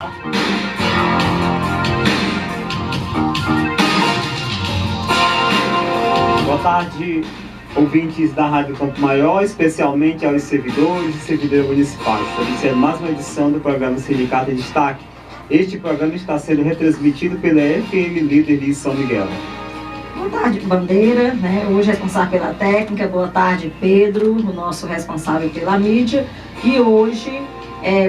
Boa tarde, ouvintes da Rádio Campo Maior, especialmente aos servidores e servidoras municipais. Está iniciando mais uma edição do programa Sindicato em Destaque. Este programa está sendo retransmitido pela FM Líder de São Miguel. Boa tarde, Bandeira, hoje responsável pela técnica. Boa tarde, Pedro, o nosso responsável pela mídia. E hoje,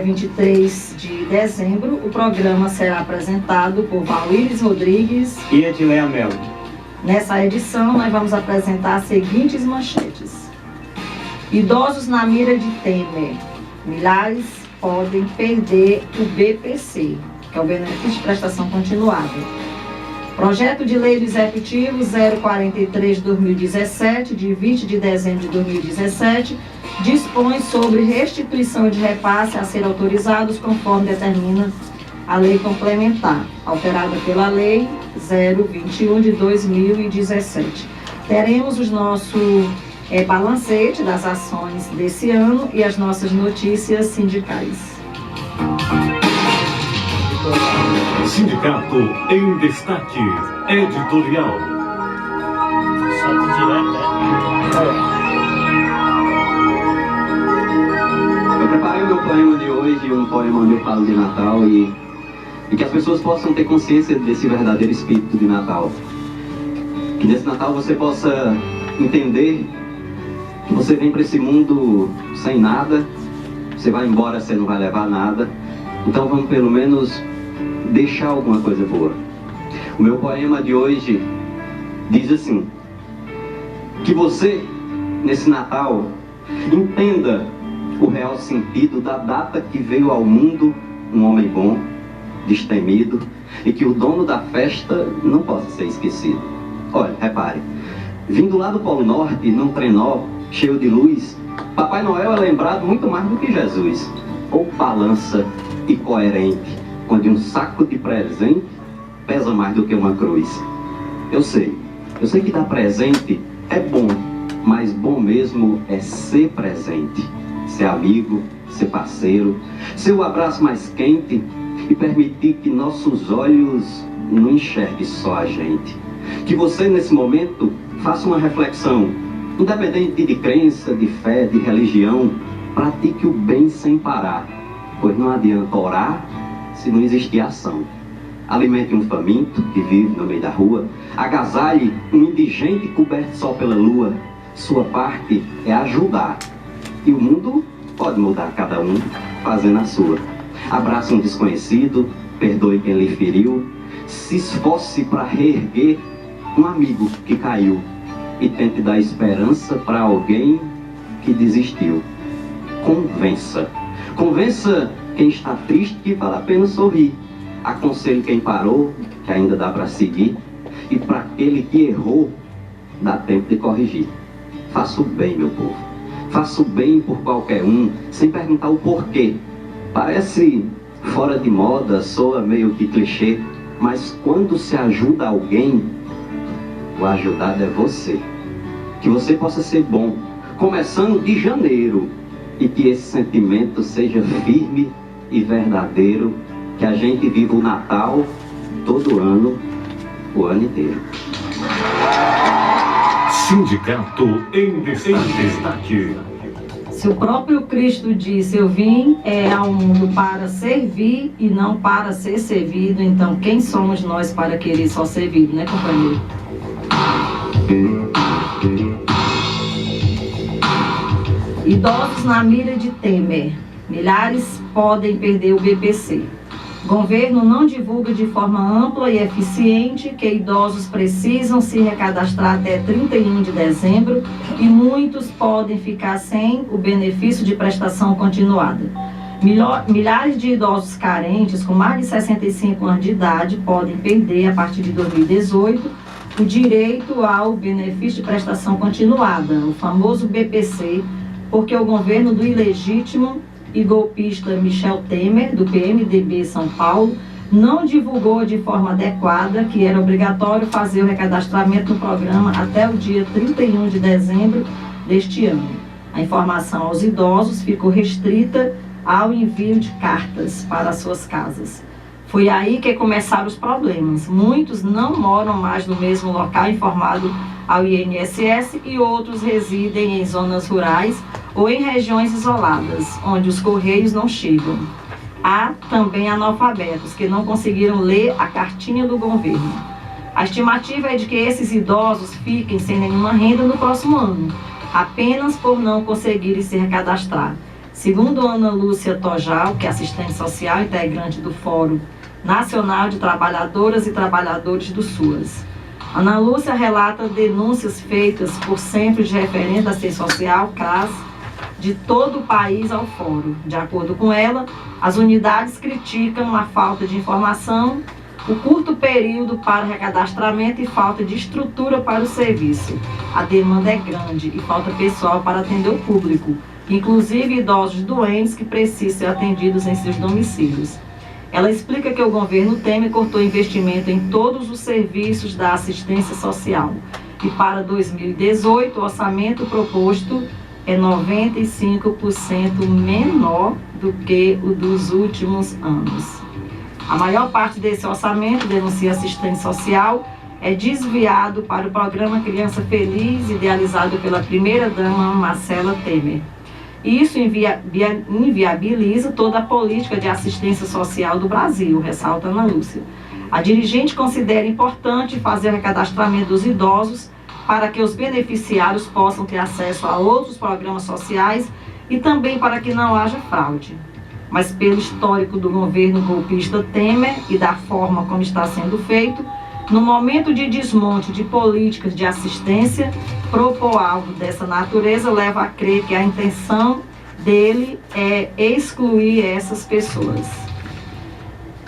23 de dezembro, o programa será apresentado por Valíris Rodrigues e Edileia Melo. Nessa edição, nós vamos apresentar as seguintes manchetes. Idosos na mira de Temer. Milhares podem perder o BPC, que é o benefício de prestação continuada. Projeto de Lei do Executivo 043/2017, de 20 de dezembro de 2017, dispõe sobre restituição de repasse a ser autorizados conforme determina a lei complementar, alterada pela Lei 021 de 2017. Teremos o nosso balancete das ações desse ano e as nossas notícias sindicais. Sindicato em Destaque, editorial. Solta direto, Eu preparei o meu poema de hoje, um poema onde eu falo de Natal e que as pessoas possam ter consciência desse verdadeiro espírito de Natal. Que nesse Natal você possa entender que você vem para esse mundo sem nada, você vai embora, você não vai levar nada, então vamos pelo menos deixar alguma coisa boa. O meu poema de hoje diz assim: que você, nesse Natal, entenda o real sentido da data que veio ao mundo um homem bom, destemido, e que o dono da festa não possa ser esquecido. Olha, repare, vindo lá do Polo Norte, num trenó cheio de luz, Papai Noel é lembrado muito mais do que Jesus, ou balança e coerente, onde um saco de presente pesa mais do que uma cruz. Eu sei que dar presente é bom, mas bom mesmo é ser presente, ser amigo, ser parceiro, ser o abraço mais quente e permitir que nossos olhos não enxerguem só a gente. Que você, nesse momento, faça uma reflexão, independente de crença, de fé, de religião, pratique o bem sem parar, pois não adianta orar se não existir ação. Alimente um faminto que vive no meio da rua, agasalhe um indigente coberto só pela lua. Sua parte é ajudar, e o mundo pode mudar cada um fazendo a sua. Abrace um desconhecido, perdoe quem lhe feriu, se esforce para reerguer um amigo que caiu e tente dar esperança para alguém que desistiu. Convença quem está triste que vale a pena sorrir. Aconselhe quem parou, que ainda dá para seguir. E para aquele que errou, dá tempo de corrigir. Faça o bem, meu povo. Faça o bem por qualquer um, sem perguntar o porquê. Parece fora de moda, soa meio que clichê, mas quando se ajuda alguém, o ajudado é você. Que você possa ser bom, começando de janeiro, e que esse sentimento seja firme e verdadeiro, que a gente viva o Natal todo ano, o ano inteiro. Sindicato em Destaque. Se o próprio Cristo disse: eu vim ao mundo para servir e não para ser servido, então quem somos nós para querer só servido, né, companheiro? Idosos na mira de Temer. Milhares podem perder o BPC. Governo não divulga de forma ampla e eficiente que idosos precisam se recadastrar até 31 de dezembro e muitos podem ficar sem o benefício de prestação continuada. Milhares de idosos carentes com mais de 65 anos de idade podem perder, a partir de 2018, o direito ao benefício de prestação continuada, o famoso BPC, porque o governo do ilegítimo e golpista Michel Temer, do PMDB São Paulo, não divulgou de forma adequada que era obrigatório fazer o recadastramento no programa até o dia 31 de dezembro deste ano. A informação aos idosos ficou restrita ao envio de cartas para suas casas. Foi aí que começaram os problemas. Muitos não moram mais no mesmo local informado ao INSS e outros residem em zonas rurais ou em regiões isoladas, onde os correios não chegam. Há também analfabetos que não conseguiram ler a cartinha do governo. A estimativa é de que esses idosos fiquem sem nenhuma renda no próximo ano, apenas por não conseguirem se recadastrar. Segundo Ana Lúcia Tojal, que é assistente social integrante do Fórum Nacional de Trabalhadoras e Trabalhadores do SUAS. Ana Lúcia relata denúncias feitas por Centro de Referência da Assistência Social, CRAS, de todo o país ao fórum. De acordo com ela, as unidades criticam a falta de informação, o curto período para recadastramento e falta de estrutura para o serviço. A demanda é grande e falta pessoal para atender o público, inclusive idosos doentes que precisam ser atendidos em seus domicílios. Ela explica que o governo Temer cortou investimento em todos os serviços da assistência social e para 2018 o orçamento proposto é 95% menor do que o dos últimos anos. A maior parte desse orçamento, denuncia a assistente social, é desviado para o programa Criança Feliz, idealizado pela primeira-dama Marcela Temer. Isso inviabiliza toda a política de assistência social do Brasil, ressalta Ana Lúcia. A dirigente considera importante fazer o recadastramento dos idosos para que os beneficiários possam ter acesso a outros programas sociais e também para que não haja fraude. Mas pelo histórico do governo golpista Temer e da forma como está sendo feito, no momento de desmonte de políticas de assistência, propor algo dessa natureza leva a crer que a intenção dele é excluir essas pessoas.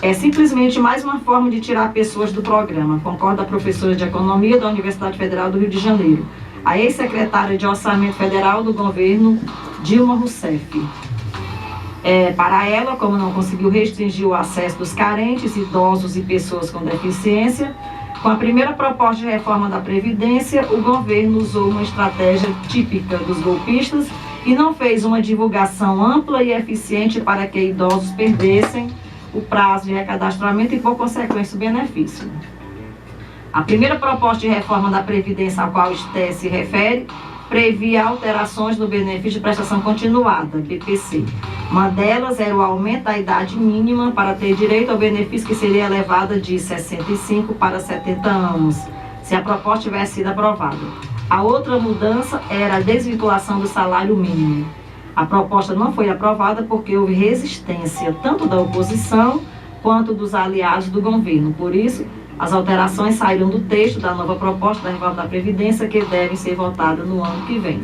É simplesmente mais uma forma de tirar pessoas do programa, concorda a professora de Economia da Universidade Federal do Rio de Janeiro, a ex-secretária de Orçamento Federal do governo Dilma Rousseff. Para ela, como não conseguiu restringir o acesso dos carentes, idosos e pessoas com deficiência, com a primeira proposta de reforma da Previdência, o governo usou uma estratégia típica dos golpistas e não fez uma divulgação ampla e eficiente para que idosos perdessem o prazo de recadastramento e, por consequência, o benefício. A primeira proposta de reforma da Previdência a qual o STE se refere previa alterações no benefício de prestação continuada, BPC. Uma delas era o aumento da idade mínima para ter direito ao benefício, que seria elevada de 65 para 70 anos, se a proposta tivesse sido aprovada. A outra mudança era a desvinculação do salário mínimo. A proposta não foi aprovada porque houve resistência tanto da oposição quanto dos aliados do governo. Por isso, as alterações saíram do texto da nova proposta da reforma da Previdência, que devem ser votadas no ano que vem.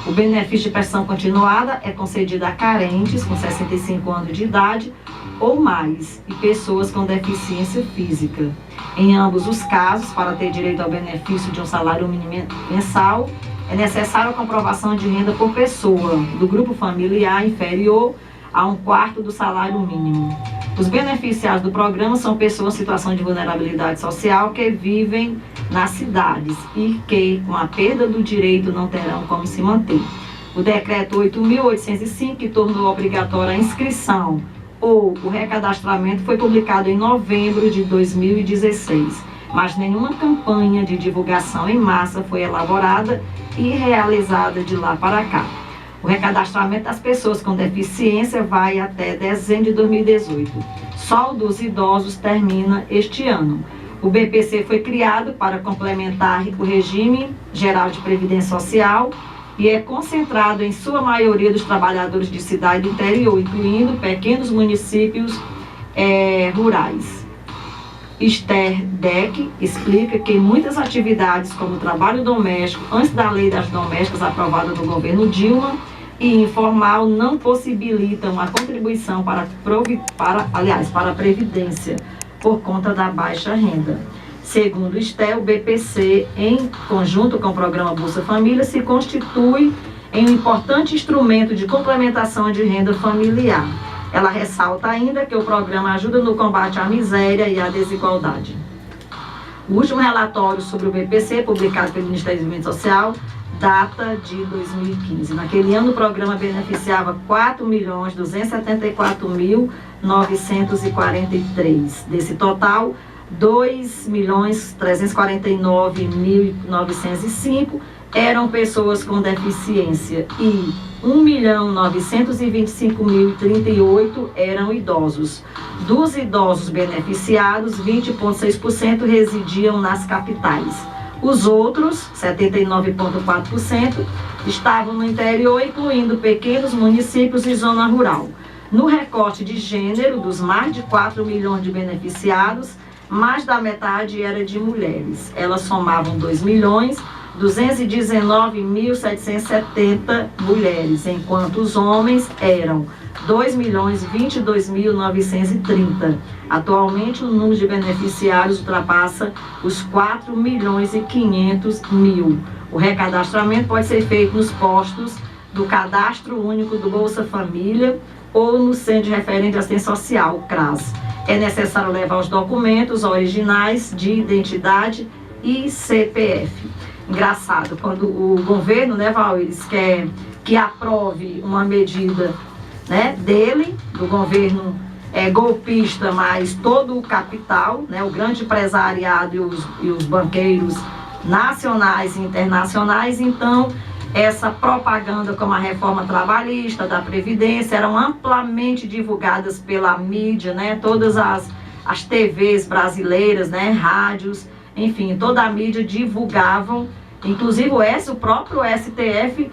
O benefício de prestação continuada é concedido a carentes com 65 anos de idade ou mais e pessoas com deficiência física. Em ambos os casos, para ter direito ao benefício de um salário mínimo mensal, é necessária a comprovação de renda por pessoa do grupo familiar inferior a 1/4 do salário mínimo. Os beneficiários do programa são pessoas em situação de vulnerabilidade social que vivem nas cidades e que, com a perda do direito, não terão como se manter. O decreto 8.805, que tornou obrigatória a inscrição ou o recadastramento, foi publicado em novembro de 2016, mas nenhuma campanha de divulgação em massa foi elaborada e realizada de lá para cá. O recadastramento das pessoas com deficiência vai até dezembro de 2018. Só o dos idosos termina este ano. O BPC foi criado para complementar o regime geral de previdência social e é concentrado em sua maioria dos trabalhadores de cidade do interior, incluindo pequenos municípios rurais. Esther Deck explica que muitas atividades, como o trabalho doméstico, antes da lei das domésticas aprovada no governo Dilma, e informal, não possibilitam a contribuição para a Previdência, por conta da baixa renda. Segundo o STE, o BPC, em conjunto com o programa Bolsa Família, se constitui em um importante instrumento de complementação de renda familiar. Ela ressalta ainda que o programa ajuda no combate à miséria e à desigualdade. O último relatório sobre o BPC, publicado pelo Ministério do Desenvolvimento Social, data de 2015. Naquele ano, o programa beneficiava 4.274.943. Desse total, 2.349.905 eram pessoas com deficiência e 1.925.038 eram idosos. Dos idosos beneficiados, 20,6% residiam nas capitais. Os outros, 79,4%, estavam no interior, incluindo pequenos municípios e zona rural. No recorte de gênero, dos mais de 4 milhões de beneficiados, mais da metade era de mulheres. Elas somavam 2.219.770 mulheres, enquanto os homens eram 2.022.930. Atualmente, o número de beneficiários ultrapassa os 4.500.000. O recadastramento pode ser feito nos postos do Cadastro Único do Bolsa Família ou no Centro de Referente de Assistência Social, CRAS. É necessário levar os documentos originais de identidade e CPF. Engraçado, quando o governo, né, Valires, quer que aprove uma medida, né, dele, do governo golpista, mas todo o capital, né, o grande empresariado e os banqueiros nacionais e internacionais, então essa propaganda como a reforma trabalhista, da Previdência, eram amplamente divulgadas pela mídia, né, todas as TVs brasileiras, né, rádios, enfim, toda a mídia divulgavam, inclusive o próprio STF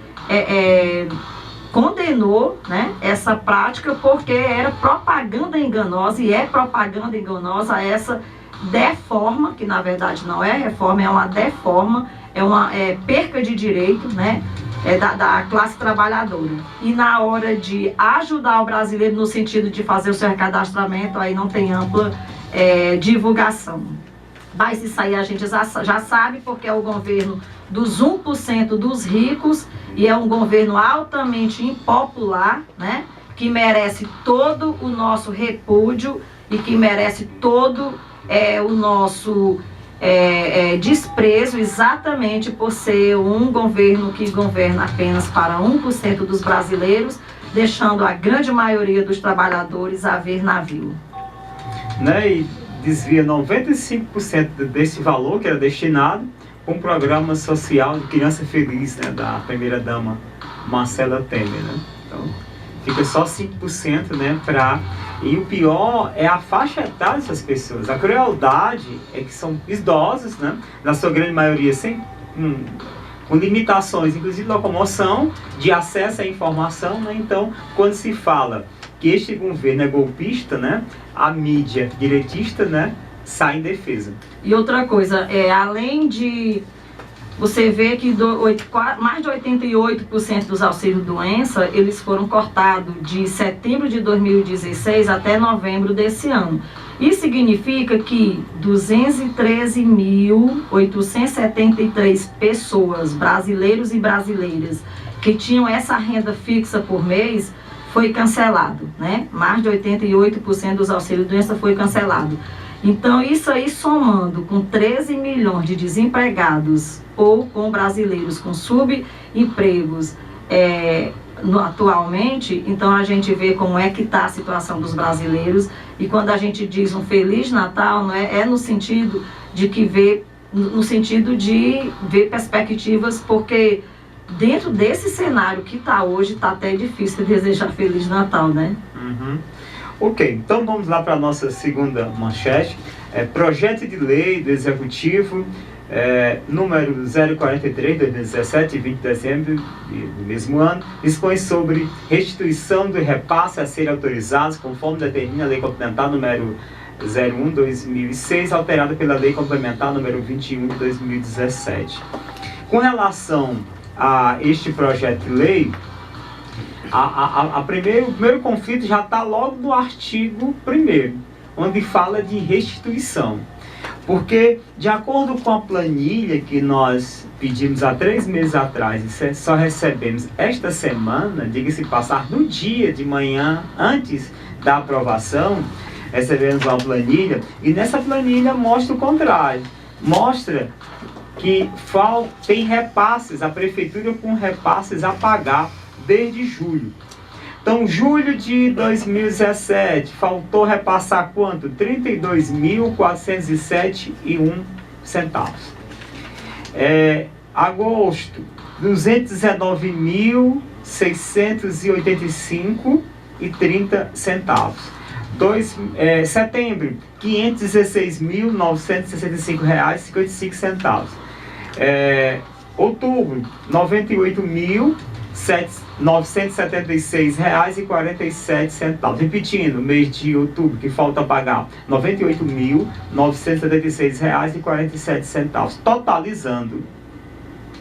condenou, né, essa prática porque era propaganda enganosa, e é propaganda enganosa essa deforma, que na verdade não é reforma, é uma deforma, é uma perca de direito, né, da classe trabalhadora. E na hora de ajudar o brasileiro no sentido de fazer o seu recadastramento, aí não tem ampla divulgação. Mas isso aí a gente já sabe, porque é o governo dos 1% dos ricos, e é um governo altamente impopular, né, que merece todo o nosso repúdio e que merece todo o nosso desprezo, exatamente por ser um governo que governa apenas para 1% dos brasileiros, deixando a grande maioria dos trabalhadores a ver navio. Né, e desvia 95% desse valor que era destinado para um programa social de criança feliz, né, da primeira-dama Marcela Temer, né? Então, fica só 5%, né, E o pior é a faixa etária dessas pessoas. A crueldade é que são idosos, né, na sua grande maioria com limitações, inclusive de locomoção, de acesso à informação, né? Então, quando se fala que este governo é golpista, né, a mídia direitista, né, sai em defesa. E outra coisa, além de você ver que mais de 88% dos auxílios-doença, eles foram cortados de setembro de 2016 até novembro desse ano. Isso significa que 213.873 pessoas, brasileiros e brasileiras, que tinham essa renda fixa por mês, foi cancelado, né? Mais de 88% dos auxílios-doença foi cancelado. Então, isso aí somando com 13 milhões de desempregados ou com brasileiros com subempregos atualmente, então a gente vê como é que está a situação dos brasileiros. E quando a gente diz um Feliz Natal, não é no sentido de no sentido de ver perspectivas, porque dentro desse cenário que está hoje, está até difícil desejar Feliz Natal, né? Uhum. Ok, então vamos lá para a nossa segunda manchete. Projeto de lei do Executivo, número 043, 2017, 20 de dezembro do mesmo ano, dispõe sobre restituição do repasse a serem autorizados, conforme determina a Lei Complementar número 01/2006, alterada pela Lei Complementar número 21 de 2017. Com relação a este projeto de lei, o primeiro conflito já está logo no artigo 1º, onde fala de restituição. Porque, de acordo com a planilha que nós pedimos há 3 meses atrás e só recebemos esta semana, diga-se passar no dia de manhã, antes da aprovação, recebemos uma planilha, e nessa planilha mostra o contrário. Mostra que tem repasses, a prefeitura com repasses a pagar desde julho. Então, julho de 2017, faltou repassar quanto? R$ 32.407,01. Agosto, R$ 219.685,30. Setembro, R$ 516.965,55. Outubro, R$ 98.976,47. Repetindo, mês de outubro, que falta pagar R$ 98.976,47. Totalizando,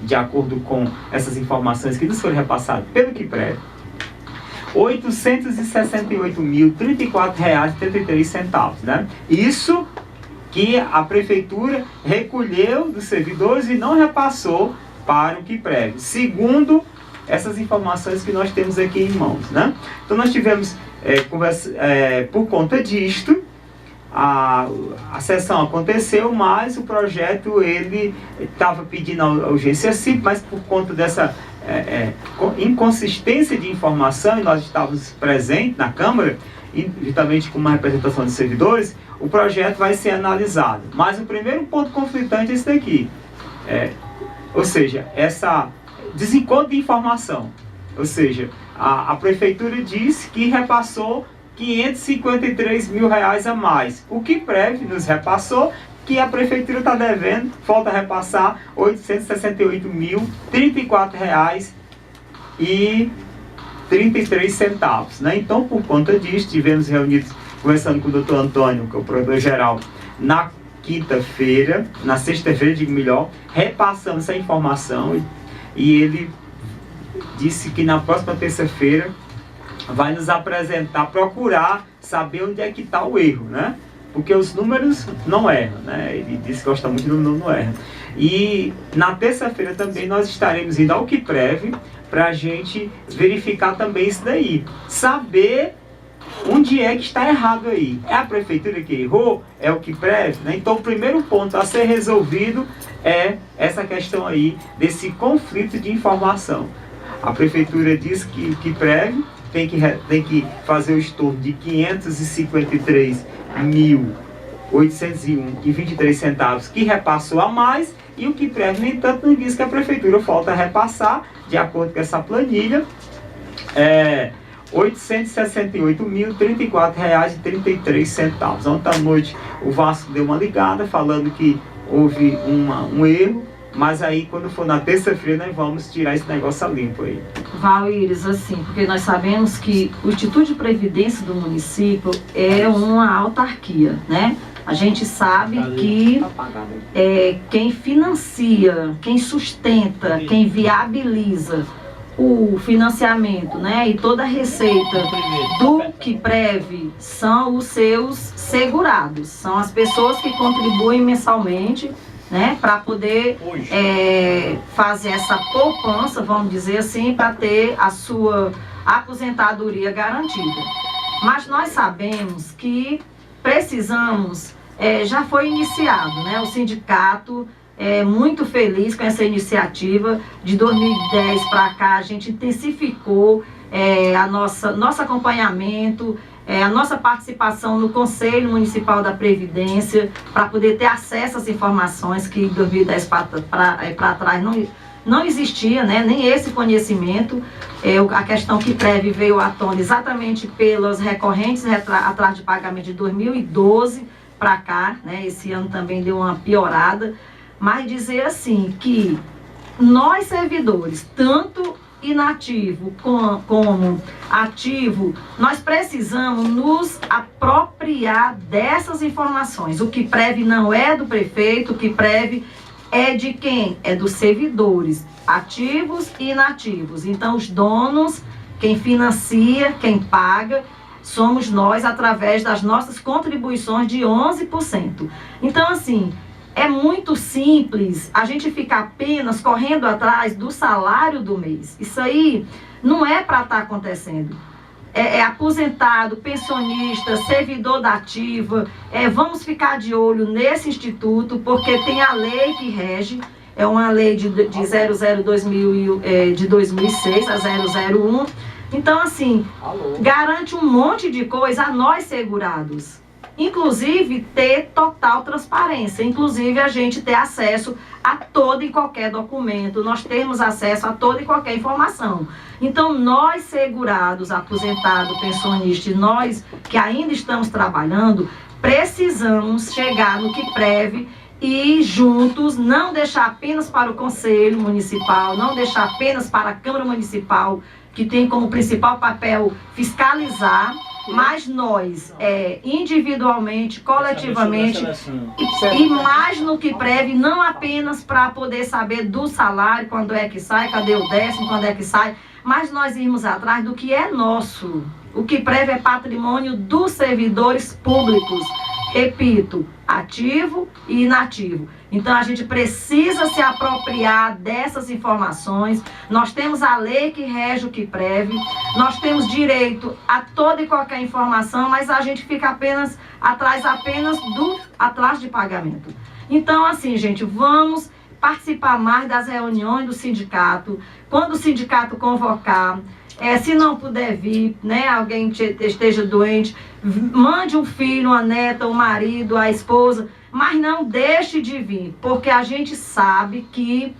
de acordo com essas informações que nos foram repassadas pelo QUIPREV, R$ 868.034,33, né? Isso que a prefeitura recolheu dos servidores e não repassou para o QUIPREV, segundo essas informações que nós temos aqui em mãos, né? Então nós tivemos, por conta disto, a sessão aconteceu, mas o projeto ele estava pedindo a urgência simples, mas por conta dessa inconsistência de informação, e nós estávamos presentes na Câmara, juntamente com uma representação de servidores, o projeto vai ser analisado. Mas o primeiro ponto conflitante é esse daqui, ou seja, essa desencontro de informação. Ou seja, a prefeitura disse que repassou R$553 mil a mais. O QUIPREV nos repassou que a prefeitura está devendo, falta repassar R$ 868.034,33, né? Então, por conta disso, tivemos reunidos, conversando com o doutor Antônio, que é o provedor-geral, na quinta-feira, na sexta-feira, digo melhor, repassamos essa informação e ele disse que na próxima terça-feira vai nos apresentar, procurar saber onde é que está o erro, né? Porque os números não erram, né? Ele disse que gosta muito do número, não erra. E na terça-feira também nós estaremos indo ao QUIPREV para a gente verificar também isso daí. Saber onde é que está errado aí. É a prefeitura que errou? É o QUIPREV? Né? Então o primeiro ponto a ser resolvido é essa questão aí desse conflito de informação. A prefeitura diz que o QUIPREV tem que fazer o estorno de R$ 553.801,23 que repassou a mais, e o QUIPREV, no entanto, não diz que a prefeitura falta repassar, de acordo com essa planilha, R$ 868.034,33. Ontem à noite o Vasco deu uma ligada falando que houve um erro, mas aí quando for na terça-feira nós vamos tirar esse negócio a limpo aí. Valíris, assim, porque nós sabemos que o Instituto de Previdência do município é uma autarquia, né? A gente sabe que quem financia, quem sustenta, quem viabiliza o financiamento, né, e toda a receita do QUIPREV são os seus segurados, são as pessoas que contribuem mensalmente, né, para poder fazer essa poupança, vamos dizer assim, para ter a sua aposentadoria garantida. Mas nós sabemos que precisamos, já foi iniciado, né, o sindicato é muito feliz com essa iniciativa. De 2010 para cá a gente intensificou nosso acompanhamento, a nossa participação no Conselho Municipal da Previdência, para poder ter acesso às informações que em 2010 para trás não existia, né, nem esse conhecimento. A questão QUIPREV veio à tona exatamente pelas recorrentes atrás de pagamento de 2012 para cá, né, esse ano também deu uma piorada, mas dizer assim que nós servidores, tanto inativo como ativo, nós precisamos nos apropriar dessas informações. O QUIPREV não é do prefeito, o QUIPREV é de quem? É dos servidores, ativos e inativos. Então os donos, quem financia, quem paga, somos nós através das nossas contribuições de 11%. Então assim, é muito simples a gente ficar apenas correndo atrás do salário do mês. Isso aí não é para estar acontecendo. Aposentado, pensionista, servidor da ativa, vamos ficar de olho nesse instituto, porque tem a lei que rege. é uma lei de 2006 a 001. Então, assim, garante um monte de coisa a nós segurados. Inclusive, ter total transparência. Inclusive, a gente ter acesso a todo e qualquer documento. Nós temos acesso a toda e qualquer informação. Então, nós segurados, aposentados, pensionistas, nós que ainda estamos trabalhando, precisamos chegar no QUIPREV e juntos, não deixar apenas para o Conselho Municipal, não deixar apenas para a Câmara Municipal, que tem como principal papel fiscalizar, mas nós, individualmente, coletivamente, e mais no QUIPREV, não apenas para poder saber do salário, quando é que sai, cadê o 10º, quando é que sai, mas nós irmos atrás do que é nosso. O QUIPREV é patrimônio dos servidores públicos, repito, ativo e inativo. Então, a gente precisa se apropriar dessas informações. Nós temos a lei que rege o QUIPREV, nós temos direito a toda e qualquer informação, mas a gente fica apenas atrás de pagamento. Então, assim, gente, vamos participar mais das reuniões do sindicato. Quando o sindicato convocar, se não puder vir, né, alguém esteja doente, mande um filho, uma neta, um marido, a esposa, mas não deixe de vir, porque a gente sabe que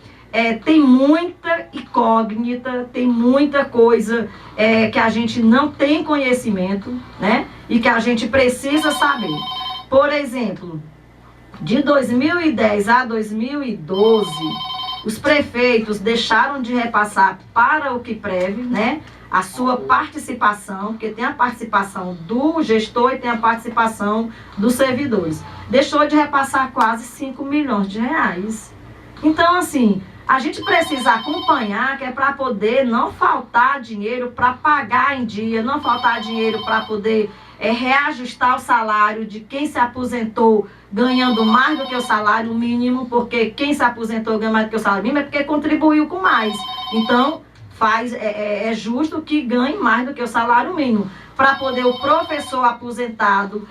tem muita incógnita, tem muita coisa que a gente não tem conhecimento, né, e que a gente precisa saber. Por exemplo, de 2010 a 2012, os prefeitos deixaram de repassar para o QUIPREV, né, a sua participação, porque tem a participação do gestor e tem a participação dos servidores. Deixou de repassar quase 5 milhões de reais. Então, assim, a gente precisa acompanhar, que é para poder não faltar dinheiro para pagar em dia, não faltar dinheiro para poder reajustar o salário de quem se aposentou ganhando mais do que o salário mínimo, porque quem se aposentou ganhando mais do que o salário mínimo é porque contribuiu com mais. Então, é justo que ganhe mais do que o salário mínimo, para poder o professor aposentado,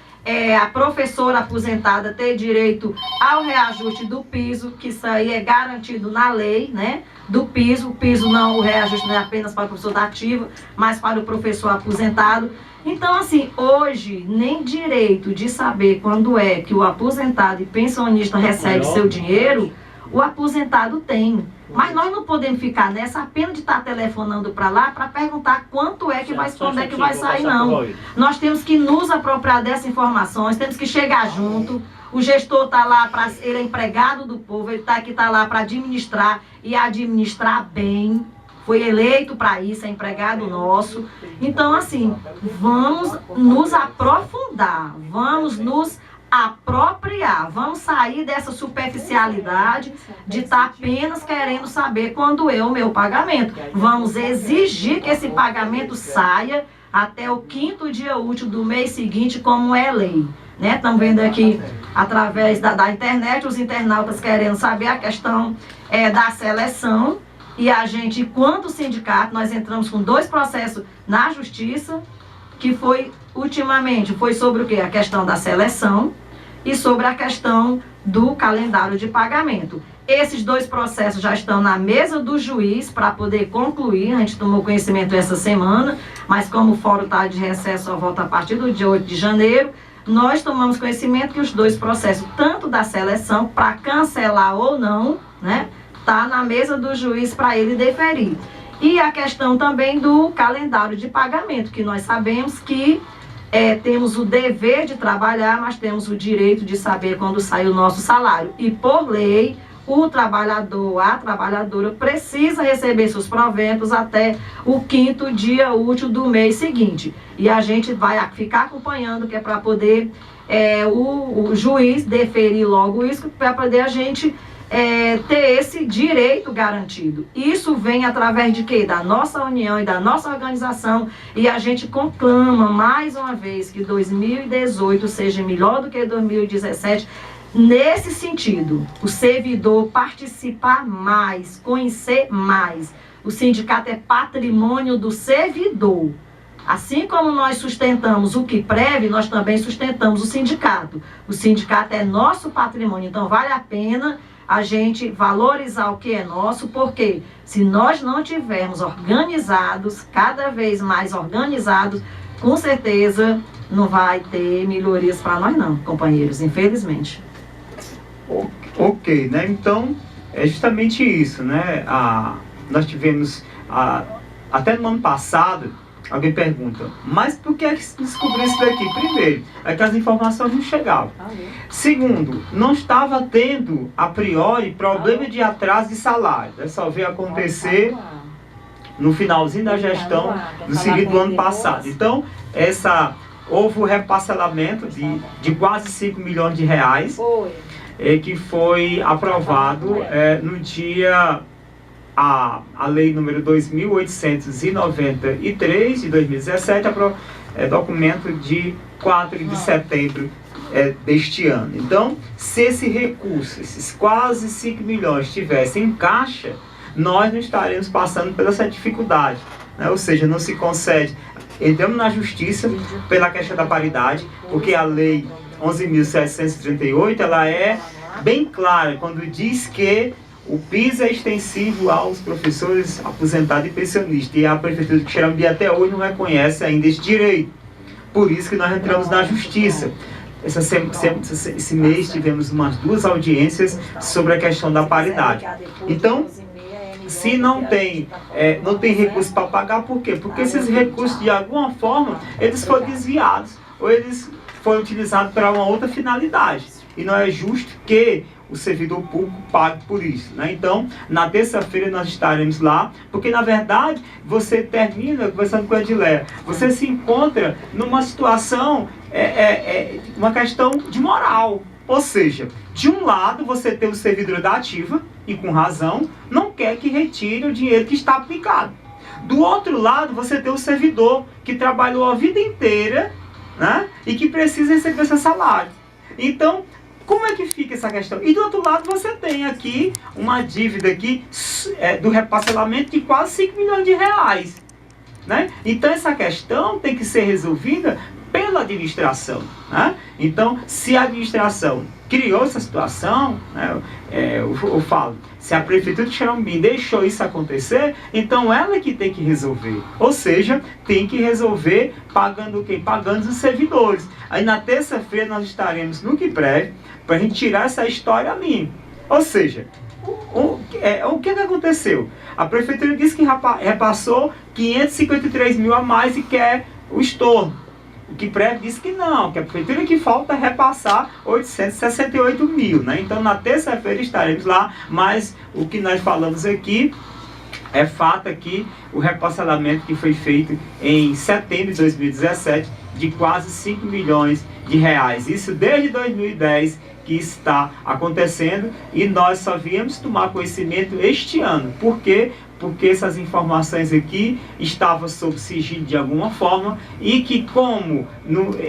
a professora aposentada ter direito ao reajuste do piso, que isso aí é garantido na lei, né, do piso. O piso não, o reajuste não é apenas para o professor da ativa, mas para o professor aposentado. Então, assim, hoje, nem direito de saber quando é que o aposentado e pensionista recebe seu dinheiro, o aposentado tem. Mas nós não podemos ficar nessa apenas de estar telefonando para lá para perguntar quanto é que vai, quando é que vai sair, não. Nós temos que nos apropriar dessas informações, temos que chegar junto. O gestor está lá, ele é empregado do povo, ele está lá para administrar e administrar bem. Foi eleito para isso, é empregado nosso. Então, assim, vamos nos aprofundar, vamos nos apropriar, vamos sair dessa superficialidade de estar apenas querendo saber quando é o meu pagamento. Vamos exigir que esse pagamento saia até o 5º dia útil do mês seguinte, como é lei. Né? Estamos vendo aqui, através da internet, os internautas querendo saber a questão da seleção. E a gente, enquanto sindicato, nós entramos com 2 processos na justiça, que foi, ultimamente, foi sobre o quê? A questão da seleção e sobre a questão do calendário de pagamento. Esses 2 processos já estão na mesa do juiz para poder concluir. A gente tomou conhecimento essa semana, mas como o fórum está de recesso, só volta a partir do dia 8 de janeiro, nós tomamos conhecimento que os 2 processos, tanto da seleção, para cancelar ou não, né, está na mesa do juiz para ele deferir. E a questão também do calendário de pagamento, que nós sabemos que temos o dever de trabalhar, mas temos o direito de saber quando sai o nosso salário. E por lei, o trabalhador, a trabalhadora, precisa receber seus proventos até o 5º dia útil do mês seguinte. E a gente vai ficar acompanhando, que é para poder o juiz deferir logo isso, para poder a gente ter esse direito garantido. Isso vem através de quê? Da nossa união e da nossa organização, e a gente conclama mais uma vez que 2018 seja melhor do que 2017, nesse sentido, o servidor participar mais, conhecer mais. O sindicato é patrimônio do servidor. Assim como nós sustentamos o QUIPREV, nós também sustentamos o sindicato. O sindicato é nosso patrimônio, então vale a pena a gente valorizar o que é nosso, porque se nós não tivermos organizados, cada vez mais organizados, com certeza não vai ter melhorias para nós não, companheiros, infelizmente. Ok, né? Então, é justamente isso, né? Nós tivemos, até no ano passado, alguém pergunta, mas por que é que se descobriu isso daqui? Primeiro, é que as informações não chegavam. Segundo, não estava tendo, a priori, problema de atraso de salário. Isso só veio acontecer no finalzinho da gestão do seguinte do ano passado. Então, houve o reparcelamento de quase 5 milhões de reais, que foi aprovado no dia... A lei número 2.893 de 2017, documento de 4 de setembro deste ano. Então, se esse recurso, esses quase 5 milhões estivessem em caixa, nós não estaremos passando por essa dificuldade, né? Ou seja, não se concede. Entramos na justiça pela questão da paridade, porque a lei 11.738, ela é bem clara quando diz que o piso é extensivo aos professores aposentados e pensionistas. E a Prefeitura de Xerambi até hoje não reconhece ainda esse direito. Por isso que nós entramos na Justiça. Esse mês tivemos umas 2 audiências sobre a questão da paridade. Então, se não tem recurso para pagar, por quê? Porque esses recursos, de alguma forma, eles foram desviados ou eles foram utilizados para uma outra finalidade. E não é justo que o servidor público pague por isso, né? Então, na terça-feira nós estaremos lá, porque na verdade você termina conversando com a Edileia, você se encontra numa situação, uma questão de moral. Ou seja, de um lado você tem o servidor da ativa, e com razão, não quer que retire o dinheiro que está aplicado. Do outro lado você tem o servidor que trabalhou a vida inteira, né? E que precisa receber seu salário. Então, como é que fica essa questão? E do outro lado você tem aqui uma dívida aqui, do reparcelamento de quase 5 milhões de reais. Né? Então essa questão tem que ser resolvida pela administração. Né? Então, se a administração criou essa situação, né, eu falo, se a Prefeitura de Xerambi deixou isso acontecer, então ela que tem que resolver. Ou seja, tem que resolver pagando o quê? Pagando os servidores. Aí na terça-feira nós estaremos no QUIPREV para a gente tirar essa história limpa. Ou seja, o que aconteceu? A Prefeitura disse que repassou 553 mil a mais e quer o estorno. O QUIPREV disse que não, que a Prefeitura que falta é repassar 868 mil. Né? Então na terça-feira estaremos lá, mas o que nós falamos aqui é fato aqui, o reparcelamento que foi feito em setembro de 2017 de quase 5 milhões de reais. Isso desde 2010 que está acontecendo e nós só viemos tomar conhecimento este ano. Por quê? Porque essas informações aqui estavam sob sigilo de alguma forma e que como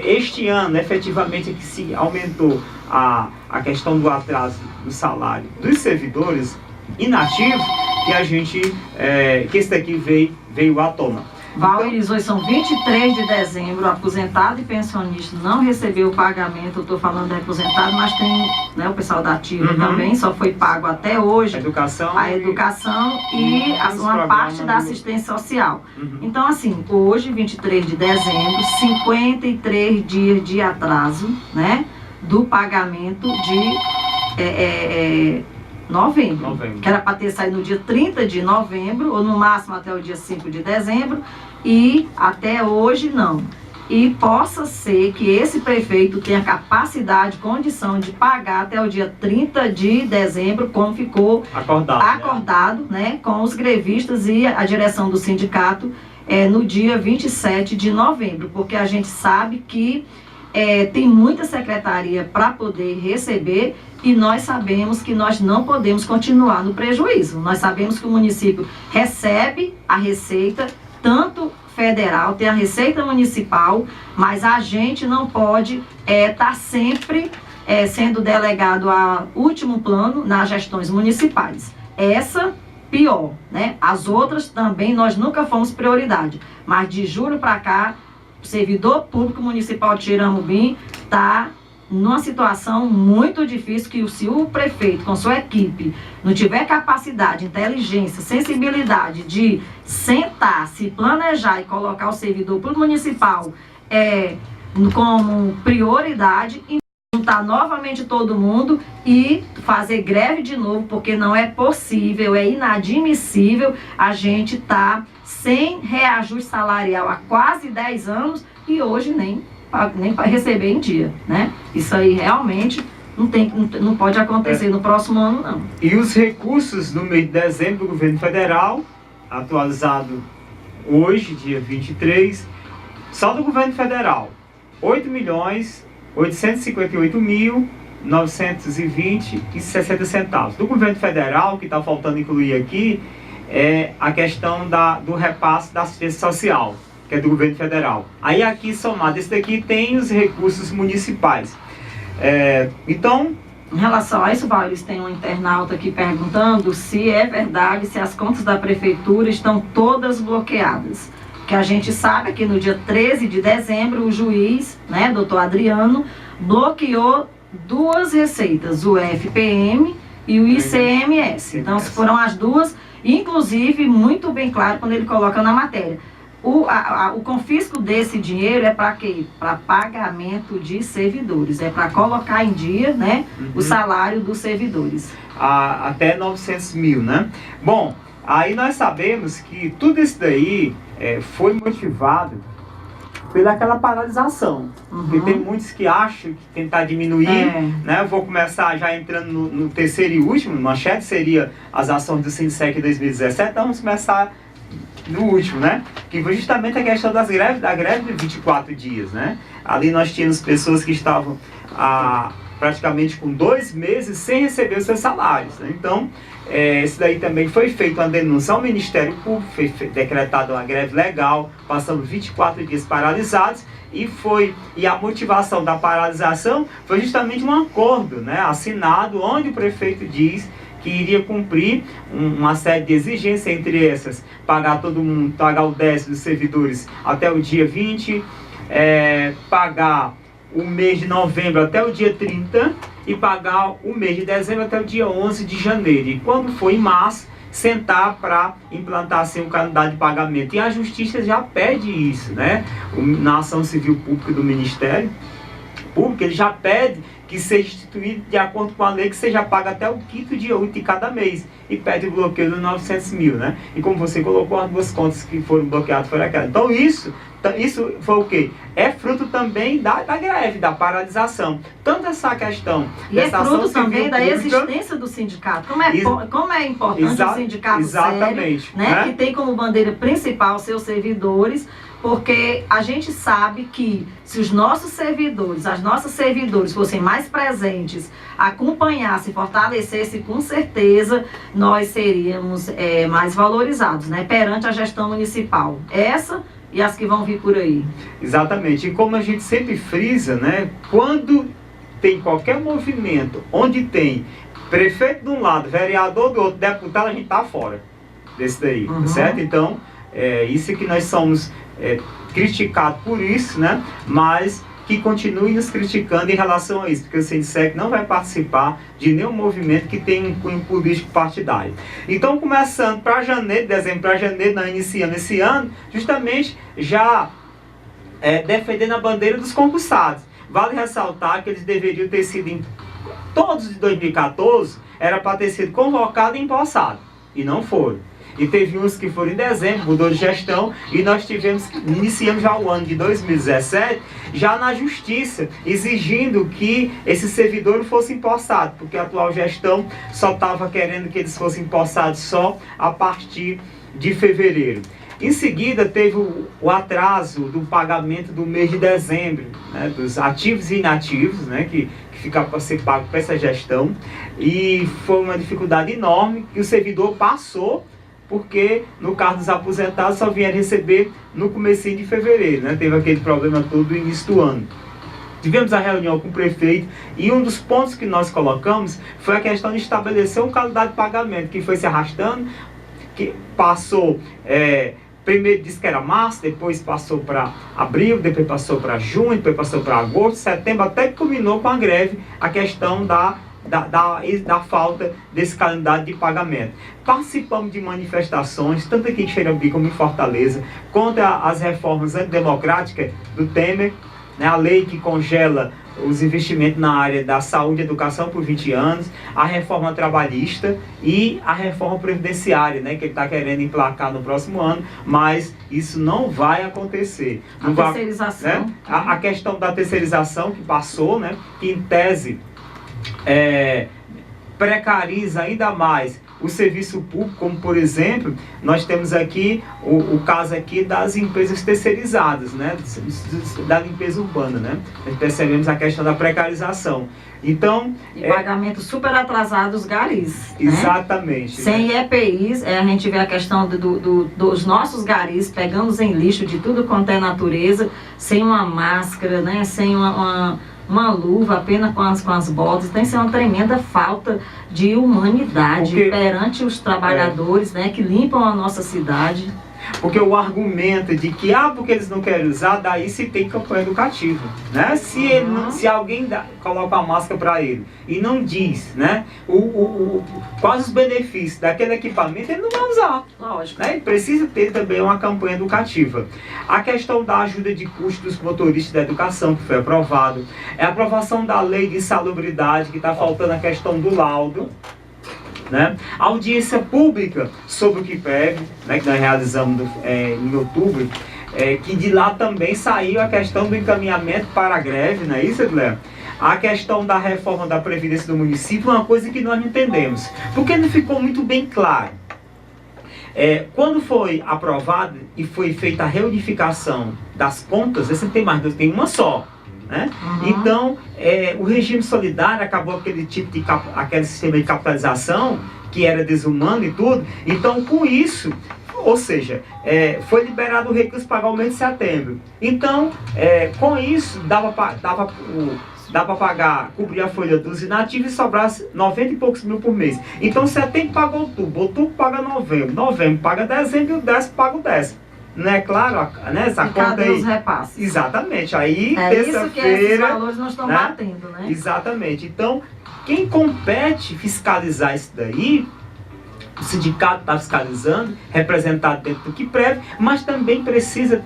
este ano efetivamente que se aumentou a questão do atraso do salário dos servidores inativos, que a gente, que esse daqui veio à tona. Valores, hoje são 23 de dezembro, aposentado e pensionista não recebeu o pagamento, eu estou falando de aposentado, mas tem, né, o pessoal da ativa também, só foi pago até hoje a educação e uma parte da assistência social. Então assim, hoje, 23 de dezembro, 53 dias de atraso, né, do pagamento de novembro, que era para ter saído no dia 30 de novembro, ou no máximo até o dia 5 de dezembro, e até hoje não. E possa ser que esse prefeito tenha capacidade, condição de pagar até o dia 30 de dezembro, como ficou acordado, né, com os grevistas e a direção do sindicato no dia 27 de novembro, porque a gente sabe que tem muita secretaria para poder receber e nós sabemos que nós não podemos continuar no prejuízo. Nós sabemos que o município recebe a receita, tanto federal, tem a receita municipal, mas a gente não pode estar sempre sendo delegado a último plano nas gestões municipais. Essa pior, né? As outras também nós nunca fomos prioridade, mas de julho para cá, o servidor público municipal de Xerambi está numa situação muito difícil que se o prefeito com sua equipe não tiver capacidade, inteligência, sensibilidade de sentar, se planejar e colocar o servidor público municipal como prioridade e juntar novamente todo mundo e fazer greve de novo, porque não é possível, é inadmissível a gente estar sem reajuste salarial há quase 10 anos e hoje nem para receber em dia, né? Isso aí realmente não pode acontecer no próximo ano, não. E os recursos no mês de dezembro do governo federal, atualizado hoje, dia 23, só do governo federal, 8.858.920,60 Do governo federal, que está faltando incluir aqui, é a questão do repasse da assistência social, que é do governo federal. Aí aqui, somado esse daqui, tem os recursos municipais. Então... Em relação a isso, Paulo, tem um internauta aqui perguntando se é verdade, se as contas da prefeitura estão todas bloqueadas. Que a gente sabe que no dia 13 de dezembro, o juiz, né, doutor Adriano, bloqueou 2 receitas, o FPM e o ICMS. Então, foram as duas, inclusive, muito bem claro quando ele coloca na matéria. O confisco desse dinheiro é para quê? Para pagamento de servidores, é para colocar em dia, né, o salário dos servidores. Até 900 mil, né? Bom, aí nós sabemos que tudo isso daí foi motivado pelaquela paralisação. Porque tem muitos que acham que tentar diminuir, né? Eu vou começar já entrando no terceiro e último, manchete seria as ações do Sindicec em 2017, então vamos começar no último, né? Que foi justamente a questão da greve de 24 dias, né? Ali nós tínhamos pessoas que estavam praticamente com 2 meses sem receber os seus salários, né? Então, isso daí também foi feita uma denúncia ao Ministério Público, foi decretada uma greve legal, passamos 24 dias paralisados, e a motivação da paralisação foi justamente um acordo, né, assinado, onde o prefeito diz que iria cumprir uma série de exigências, entre essas, pagar todo mundo, pagar o 10 dos servidores até o dia 20, pagar o mês de novembro até o dia 30 e pagar o mês de dezembro até o dia 11 de janeiro. E quando for em março, sentar para implantar assim um calendário de pagamento. E a Justiça já pede isso, né? Na ação civil pública do Ministério Público, ele já pede que seja instituído de acordo com a lei, que seja pago até o 5º dia útil de cada mês, e pede o bloqueio de 900 mil, né? E como você colocou, as 2 contas que foram bloqueadas foram aquelas. Então isso foi o quê? É fruto também da greve, da paralisação. Tanto essa questão... E é fruto também da existência do sindicato. Como é importante o sindicato sério, né? Que tem como bandeira principal seus servidores, porque a gente sabe que se os nossos servidores, as nossas servidores fossem mais presentes, acompanhassem, fortalecessem, com certeza nós seríamos mais valorizados, né, perante a gestão municipal. Essa e as que vão vir por aí. Exatamente. E como a gente sempre frisa, né, quando tem qualquer movimento onde tem prefeito de um lado, vereador do outro, deputado, a gente tá fora desse daí, certo? Então, isso que nós somos criticados por isso, né? Mas que continue nos criticando em relação a isso, porque o Sindicec não vai participar de nenhum movimento que tenha um cunho político partidário. Então, começando para janeiro, dezembro para janeiro, nós iniciamos esse ano, justamente já defendendo a bandeira dos concursados. Vale ressaltar que eles deveriam ter sido, todos de 2014, era para ter sido convocado e empossado, e não foram. E teve uns que foram em dezembro, mudou de gestão, e nós iniciamos já o ano de 2017, já na justiça, exigindo que esse servidor fosse empossado, porque a atual gestão só estava querendo que eles fossem empossados só a partir de fevereiro. Em seguida, teve o atraso do pagamento do mês de dezembro, né, dos ativos e inativos, né, que fica para ser pago para essa gestão, e foi uma dificuldade enorme que o servidor passou, porque no caso dos aposentados só vieram receber no comecinho de fevereiro, né? Teve aquele problema todo no início do ano. Tivemos a reunião com o prefeito e um dos pontos que nós colocamos foi a questão de estabelecer um calendário de pagamento que foi se arrastando, que passou primeiro disse que era março, depois passou para abril, depois passou para junho, depois passou para agosto, setembro, até que culminou com a greve a questão da falta desse calendário de pagamento. Participamos de manifestações, tanto aqui em Xerambi como em Fortaleza, contra as reformas antidemocráticas do Temer, né, a lei que congela os investimentos na área da saúde e educação por 20 anos, a reforma trabalhista e a reforma previdenciária, né, que ele está querendo emplacar no próximo ano, mas isso não vai acontecer. Não A terceirização. Né? A questão da terceirização que passou, né, que em tese precariza ainda mais o serviço público, como por exemplo, nós temos aqui o caso aqui das empresas terceirizadas, né, da limpeza urbana, né, nós percebemos a questão da precarização. Então, e pagamento super atrasado dos garis. Exatamente. Né? Sem EPIs, a gente vê a questão dos nossos garis pegando em lixo de tudo quanto é natureza, sem uma máscara, né, sem uma luva, apenas com as botas. Tem que ser uma tremenda falta de humanidade perante os trabalhadores, né, que limpam a nossa cidade. Porque o argumento de que, porque eles não querem usar, daí se tem campanha educativa, né? Se alguém coloca a máscara para ele e não diz, né, quais os benefícios daquele equipamento, ele não vai usar. Lógico. Né? Precisa ter também uma campanha educativa. A questão da ajuda de custo dos motoristas da educação, que foi aprovado. A aprovação da lei de insalubridade, que está faltando a questão do laudo. Né? A audiência pública sobre o QIPEV, né, que nós realizamos em outubro, que de lá também saiu a questão do encaminhamento para a greve, não é isso, Guilherme? A questão da reforma da Previdência do município é uma coisa que nós não entendemos, porque não ficou muito bem claro. Quando foi aprovado e foi feita a reunificação das contas, você não tem mais duas, tem uma só. Né? Uhum. Então, o regime solidário acabou aquele sistema de capitalização que era desumano e tudo. Então, com isso, ou seja, foi liberado o recurso para pagar o mês de setembro. Então, com isso, dava para pagar, cobrir a folha dos inativos e sobrasse 90 e poucos mil por mês. Então, setembro paga outubro paga novembro paga dezembro e o décimo paga o décimo. Não é claro, né, essa conta aí? Os repasses. Exatamente. Aí, isso que esses valores não estão, né, batendo, né? Exatamente. Então, quem compete fiscalizar isso daí, o sindicato está fiscalizando, representado dentro do QIPREV, mas também precisa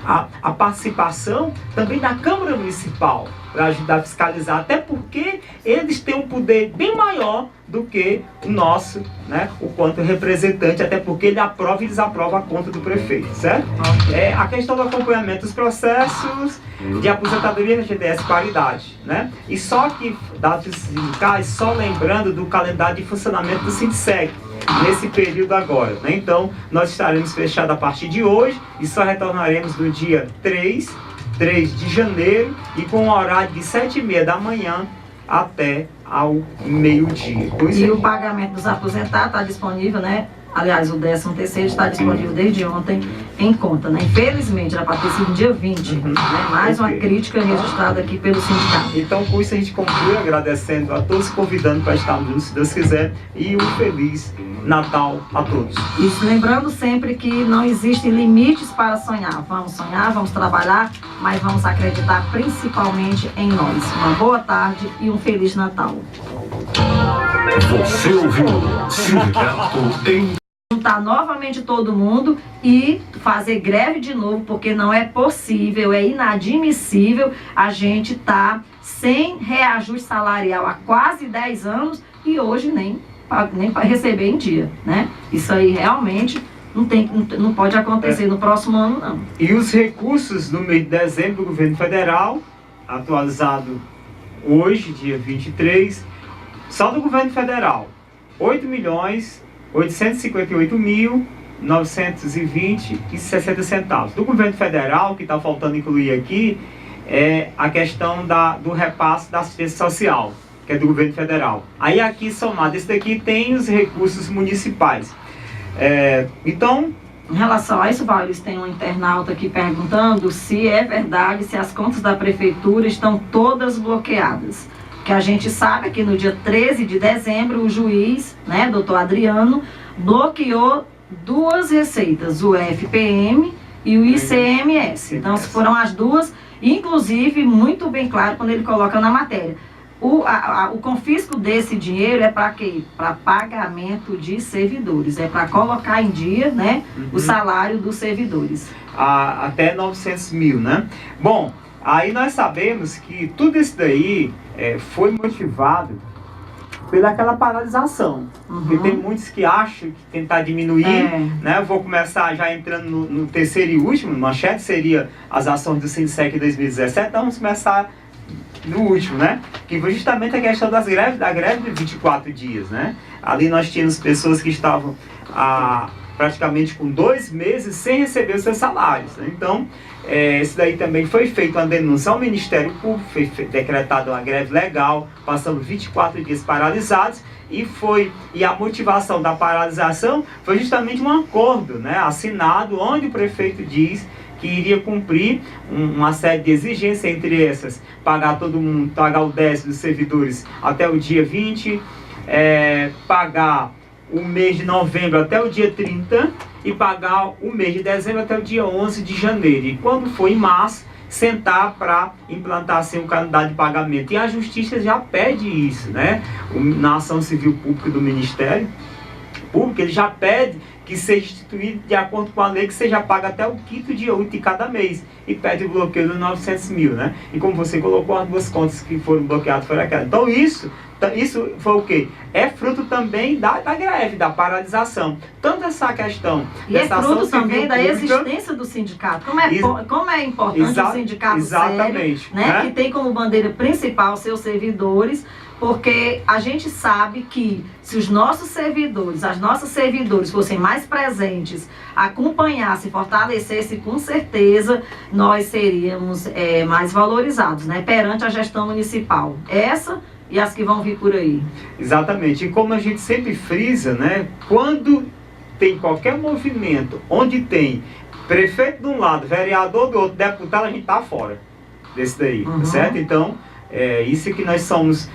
a participação também da Câmara Municipal para ajudar a fiscalizar, até porque eles têm um poder bem maior do que o nosso, né, o quanto representante, até porque ele aprova e desaprova a conta do prefeito, certo? A questão do acompanhamento dos processos de aposentadoria na GTS paridade, né? E só que dados sindicais, só lembrando do calendário de funcionamento do Sindsec nesse período agora, né? Então, nós estaremos fechados a partir de hoje e só retornaremos no dia 3 de janeiro e com um horário de 7h30 da manhã até ao meio-dia. E o pagamento dos aposentados está disponível, né? Aliás, o 13º está disponível desde ontem em conta, né? Infelizmente, era para ter sido dia 20, né? Mais uma crítica registrada aqui pelo sindicato. Então, com isso a gente conclui agradecendo a todos, convidando para estarmos juntos, se Deus quiser, e um feliz Natal a todos. Isso, lembrando sempre que não existem limites para sonhar. Vamos sonhar, vamos trabalhar, mas vamos acreditar principalmente em nós. Uma boa tarde e um Feliz Natal. Você ouviu Sindicato em... Juntar novamente todo mundo e fazer greve de novo, porque não é possível, é inadmissível a gente estar sem reajuste salarial há quase 10 anos e hoje nem para receber em dia, né? Isso aí realmente não pode acontecer no próximo ano, não. E os recursos no mês de dezembro do governo federal, atualizado hoje, dia 23, só do governo federal, 8.858.920,60 Do governo federal, que está faltando incluir aqui, é a questão do repasse da assistência social, que é do governo federal. Aí aqui somado, esse daqui tem os recursos municipais. Então... Em relação a isso, Valles, tem um internauta aqui perguntando se é verdade, se as contas da prefeitura estão todas bloqueadas. Que a gente sabe que no dia 13 de dezembro o juiz, né, doutor Adriano, bloqueou duas receitas, o FPM e o ICMS. Então, foram as duas, inclusive, muito bem claro quando ele coloca na matéria. O confisco desse dinheiro é para quê? Para pagamento de servidores, é para colocar em dia, né, o salário dos servidores. Até 900 mil, né? Bom, aí nós sabemos que tudo isso daí foi motivado pelaquela paralisação. Porque tem muitos que acham que tentar diminuir, né? Eu vou começar já entrando no terceiro e último, manchete seria as ações do Sindicec em 2017, então vamos começar no último, né? Que foi justamente a questão da greve de 24 dias, né? Ali nós tínhamos pessoas que estavam praticamente com 2 meses sem receber os seus salários, né? Então, isso daí também foi feita uma denúncia ao Ministério Público, foi decretada uma greve legal, passando 24 dias paralisados, e a motivação da paralisação foi justamente um acordo, né, assinado, onde o prefeito diz que iria cumprir uma série de exigências, entre essas, pagar todo mundo, pagar o 10 dos servidores até o dia 20, pagar o mês de novembro até o dia 30 e pagar o mês de dezembro até o dia 11 de janeiro. E quando for em março, sentar para implantar assim um calendário de pagamento. E a Justiça já pede isso, né? Na ação civil pública do Ministério Público, ele já pede que seja instituído de acordo com a lei, que seja pago até o 5º dia 8 de cada mês, e pede o bloqueio de 900 mil, né? E como você colocou, as 2 contas que foram bloqueadas foram aquelas. Então isso foi o quê? É fruto também da greve, da paralisação. Tanto essa questão... E é fruto também da existência do sindicato. Como é importante o sindicato sério, né? Que tem como bandeira principal seus servidores, porque a gente sabe que se os nossos servidores, as nossas servidores fossem mais presentes, acompanhassem, fortalecessem, com certeza nós seríamos mais valorizados, né, perante a gestão municipal. Essa e as que vão vir por aí. Exatamente. E como a gente sempre frisa, né, quando tem qualquer movimento onde tem prefeito de um lado, vereador do outro, deputado, a gente tá fora desse daí, certo? Então, isso que nós somos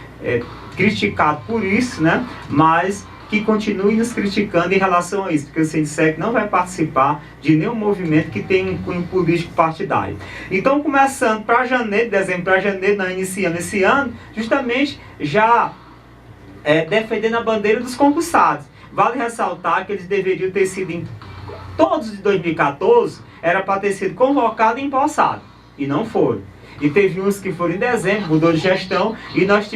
criticados por isso, né? Mas que continue nos criticando em relação a isso, porque o Sindicec não vai participar de nenhum movimento que tenha um cunho político partidário. Então, começando para janeiro, dezembro para janeiro, nós iniciamos esse ano, justamente já defendendo a bandeira dos concursados. Vale ressaltar que eles deveriam ter sido, todos de 2014, era para ter sido convocado e empossado, e não foram. E teve uns que foram em dezembro, mudou de gestão, e nós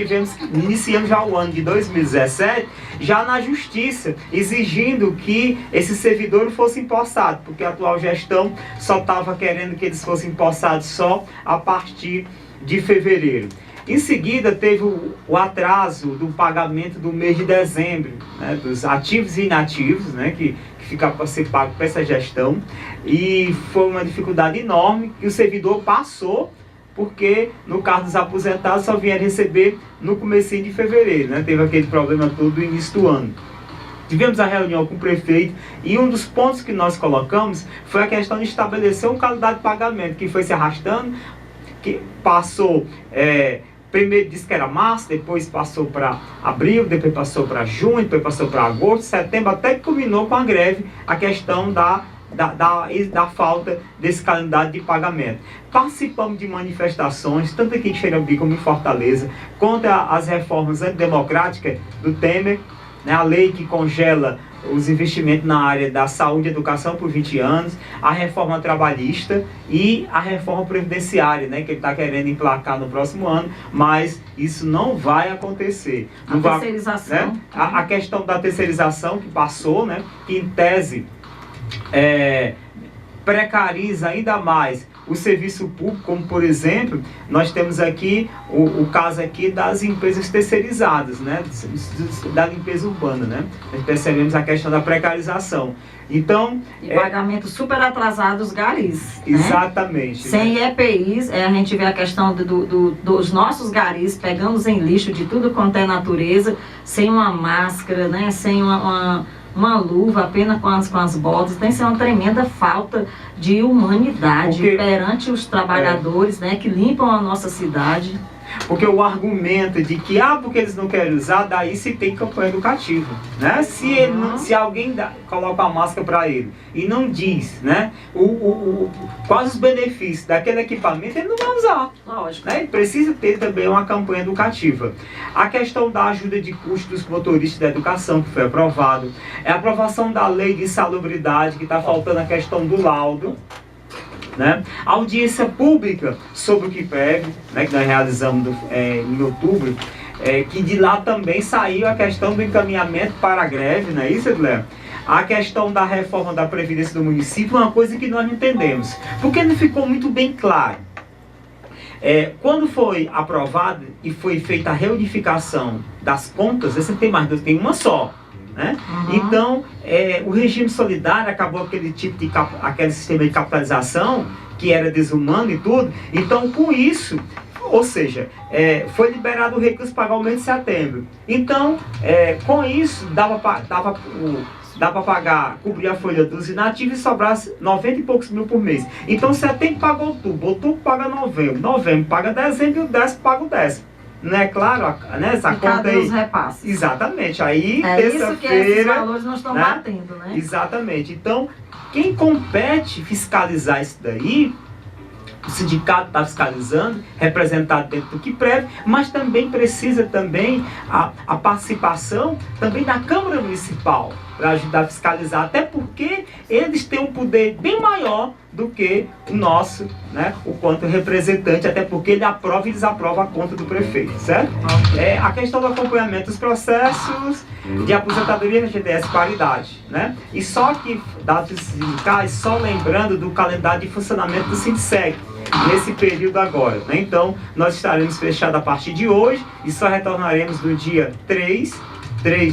iniciamos já o ano de 2017, já na justiça, exigindo que esse servidor fosse empossado, porque a atual gestão só estava querendo que eles fossem empossados só a partir de fevereiro. Em seguida, teve o atraso do pagamento do mês de dezembro, né, dos ativos e inativos, né, que fica para ser pago para essa gestão, e foi uma dificuldade enorme que o servidor passou, porque no caso dos aposentados só vieram receber no comecinho de fevereiro, né? Teve aquele problema todo no início do ano. Tivemos a reunião com o prefeito e um dos pontos que nós colocamos foi a questão de estabelecer um calendário de pagamento que foi se arrastando, que passou, primeiro disse que era março, depois passou para abril, depois passou para junho, depois passou para agosto, setembro, até que culminou com a greve, a questão da falta desse calendário de pagamento. Participamos de manifestações, tanto aqui em Xerambi como em Fortaleza, contra as reformas antidemocráticas do Temer, né, a lei que congela os investimentos na área da saúde e educação por 20 anos, a reforma trabalhista e a reforma previdenciária, né, que ele está querendo emplacar no próximo ano, mas isso não vai acontecer. Não terceirização. Né, a questão da terceirização que passou, né, que em tese precariza ainda mais o serviço público, como por exemplo, nós temos aqui o caso aqui das empresas terceirizadas, né, da limpeza urbana, né, nós percebemos a questão da precarização. Então, e pagamento super atrasado dos garis. Exatamente. Né? Sem EPIs, a gente vê a questão dos nossos garis, pegamos em lixo de tudo quanto é natureza, sem uma máscara, né, sem uma luva, apenas com as botas. Tem que ser uma tremenda falta de humanidade perante os trabalhadores, né, que limpam a nossa cidade. Porque o argumento de que, porque eles não querem usar, daí se tem campanha educativa, né? Se alguém coloca a máscara para ele e não diz, né, quais os benefícios daquele equipamento, ele não vai usar. Lógico. Né? Precisa ter também uma campanha educativa. A questão da ajuda de custo dos motoristas da educação, que foi aprovado. É a aprovação da lei de insalubridade, que está faltando a questão do laudo. Né? A audiência pública sobre o KIPEV, né, que nós realizamos em outubro, que de lá também saiu a questão do encaminhamento para a greve, não é isso, Edler? A questão da reforma da Previdência do município, uma coisa que nós não entendemos, porque não ficou muito bem claro. Quando foi aprovado e foi feita a reunificação das contas, você tem mais, tem uma só. Né? Então, o regime solidário acabou aquele sistema de capitalização que era desumano e tudo. Então, com isso, ou seja, foi liberado o recurso para pagar o mês de setembro. Então, com isso, dava para pagar, cobrir a folha dos inativos e sobrasse 90 e poucos mil por mês. Então, setembro paga outubro paga novembro paga dezembro e o décimo paga o décimo. Não é claro, né, essa conta aí? Os repasses. Exatamente. Aí, isso que esses valores não estão batendo, né? Exatamente. Então, quem compete fiscalizar isso daí, o sindicato está fiscalizando, representado dentro do KIPREV, mas também precisa a participação também da Câmara Municipal para ajudar a fiscalizar, até porque eles têm um poder bem maior do que o nosso, né, o quanto representante, até porque ele aprova e desaprova a conta do prefeito, certo? A questão do acompanhamento dos processos de aposentadoria na GTS paridade, né? E só que, dados sindicais, só lembrando do calendário de funcionamento do Sindsec, nesse período agora, né? Então, nós estaremos fechados a partir de hoje e só retornaremos no dia 3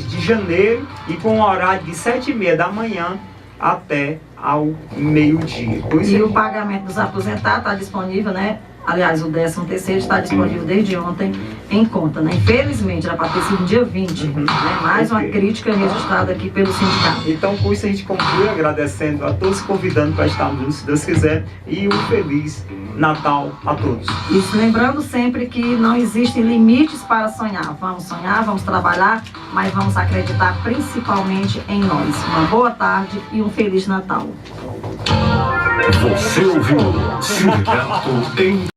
de janeiro e com um horário de 7h30 da manhã até ao meio-dia. E o pagamento dos aposentados está disponível, né? Aliás, o 13º está disponível desde ontem em conta, né? Infelizmente, era para ter sido no dia 20, né? Mais uma crítica registrada aqui pelo sindicato. Então, com isso a gente conclui agradecendo a todos, convidando para estarmos juntos, se Deus quiser, e um feliz Natal a todos. Isso, lembrando sempre que não existem limites para sonhar, vamos trabalhar, mas vamos acreditar principalmente em nós. Uma boa tarde e um Feliz Natal. Você ouviu Sindicato em